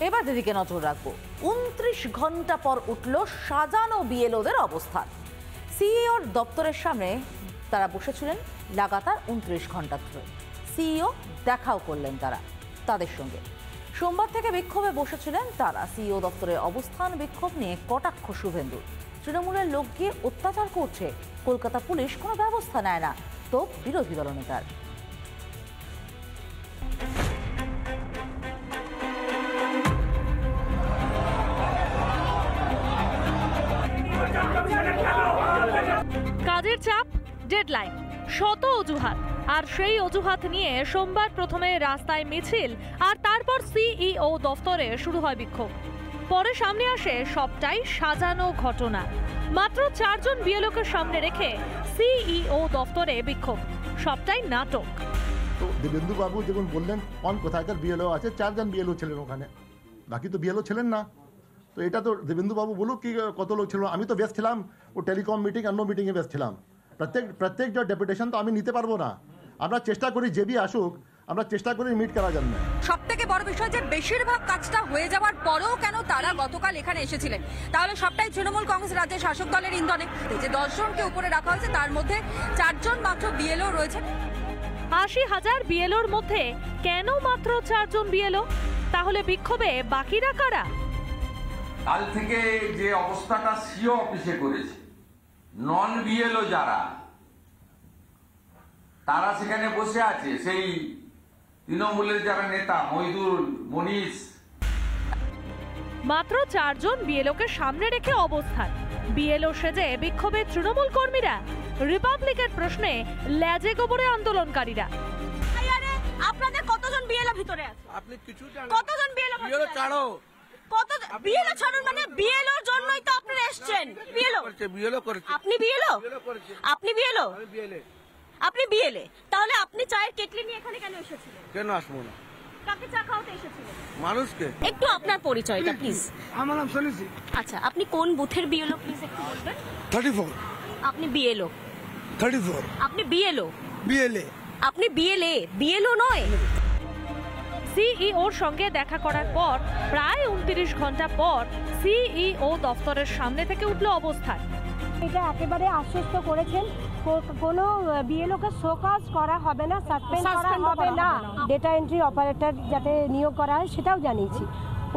এবার দিদিকে নজর রাখবো। 29 ঘন্টা পর উঠল সাজানো বিএলওদের অবস্থান। সিইওর দপ্তরের সামনে তারা বসেছিলেন লাগাতার 29 ঘন্টা ধরে। সিইও দেখাও করলেন তাদের সঙ্গে। সোমবার থেকে বিক্ষোভে বসেছিলেন তারা। সিইও দপ্তরের অবস্থান বিক্ষোভ নিয়ে কটাক্ষ শুভেন্দুর। তৃণমূলের লোক গিয়ে অত্যাচার করছে, কলকাতা পুলিশ কোনো ব্যবস্থা নেয় না, তো বিরোধী দলনেতার। কাজের চাপ, ডেডলাইন, শত অজুহাত, আর সেই অজুহাত নিয়ে সোমবার প্রথমে রাস্তায় মিছিল, আর তারপর সিইও দফতরে শুরু হয় বিক্ষোভ। পরে সামনে আসে সবটাই সাজানো ঘটনা। মাত্র 4 জন বিএলওকে সামনে রেখে সিইও দফতরে বিক্ষোভ, সবটাই নাটক। তো দেবেন্দু বাবু যেমন বললেন কোথাকার বিএলও আছে, 4 জন বিএলও ছিলেন ওখানে, বাকি তো বিএলও ছিলেন না। তো এটা তো দেবেন্দু বাবু বলুক কি কত লোক ছিল। আমি তো ব্যস্ত ছিলাম ও টেলিকম মিটিং অন্য মিটিংয়ে ব্যস্ত ছিলাম। প্রত্যেক যে ডেপুটেশন তো আমি নিতে পারবো না। আমরা চেষ্টা করি যে বি আসুক, আমরা চেষ্টা করি মিট করার জন্য। সব থেকে বড় বিষয় যে বেশিরভাগ কাজটা হয়ে যাওয়ার পরেও কেন তারা গতকাল এখানে এসেছিলেন। তাহলে সবটাই তৃণমূল কংগ্রেস রাজ্যের শাসক দলের ইন্ধনে। যে 10 জনকে উপরে রাখা হয়েছে তার মধ্যে 4 জন মাত্র বিএলও রয়েছেন। 80,000 বিএলওর মধ্যে কেন মাত্র 4 জন বিএলও? তাহলে বিক্ষোভে বাকিরা কারা? কাল থেকে যে অবস্থাটা সিও অফিসে করেছে, নন বিএলও যারা, তারা সেখানে বসে আছে। সেই তৃণমূলের যারা নেতা মইদুল, মনীষ, মাত্র 4 জন বিএলওকে সামনে রেখে অবস্থান। বিএলও সেজে বিক্ষোভে তৃণমূল কর্মীরা। রিপাবলিকের প্রশ্নে ল্যাজে গোবরে আন্দোলনকারীরা। আপনাদের কতজন বিএলও ভিতরে আছে? আপনি কিছু জানেন? কতজন বিএলও ছাড়ো। কত বিএলও ছাড়ুন, মানে বিএলওর জন্যই তো আপনারা এসেছেন। বিএলও করেছে। আপনি বিএলও? আপনি বিএলও? আমি বিএলএ। আপনি বিএলএ, তাহলে আপনি চায়ের কেটলি নিয়ে এখানে কেন এসেছিলেন? কেন আসবো না? কাকে চা খাওয়াতে এসেছিলেন? মানুষকে। একটু আপনার পরিচয়টা প্লিজ। আমার নাম সনিসি। আচ্ছা, আপনি কোন বুথের বিএলও প্লিজ একটু বলবেন? 34। আপনি বিএলও? 34। আপনি বিএলও? বিএলএ। আপনি বিএলএ, বিএলও নয়। সিইওর সঙ্গে দেখা করার পর প্রায় 29 ঘন্টা পর সিইও দফতরের সামনে থেকে উঠল অবস্থান। এটা একেবারে আশ্বস্ত করেছেন, কোনো বিএলওকে শোকজ করা হবে না, সাসপেন্ড করা হবে না। ডেটা এন্ট্রি অপারেটর যাতে নিয়োগ করা হয় সেটাও জানিয়েছি।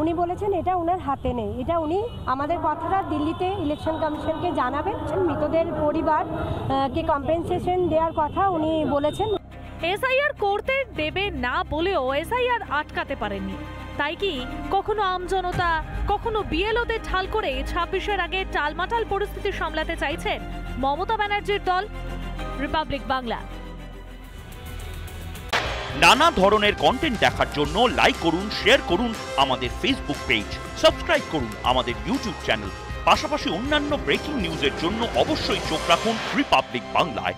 উনি বলেছেন এটা ওনার হাতে নেই, এটা উনি আমাদের কথাটা দিল্লিতে ইলেকশন কমিশনকে জানাবেন। মৃতদের পরিবারকে কম্পেনসেশন দেওয়ার কথা উনি বলেছেন। এসআইআর করতে দেবে না বলেও এসআইআর আটকাতে পারেননি। তাই কি কখনো আমজনতা, কখনো বিএলওদের ঠাল করে 26-এর আগে টালমাটাল পরিস্থিতি সামলাতে চাইছেন মমতা ব্যানার্জির দল? রিপাবলিক বাংলা। নানা ধরনের কন্টেন্ট দেখার জন্য লাইক করুন, শেয়ার করুন আমাদের ফেসবুক পেজ, সাবস্ক্রাইব করুন আমাদের ইউটিউব চ্যানেল। পাশাপাশি অন্যান্য ব্রেকিং নিউজের জন্য অবশ্যই চোখ রাখুন রিপাবলিক বাংলায়।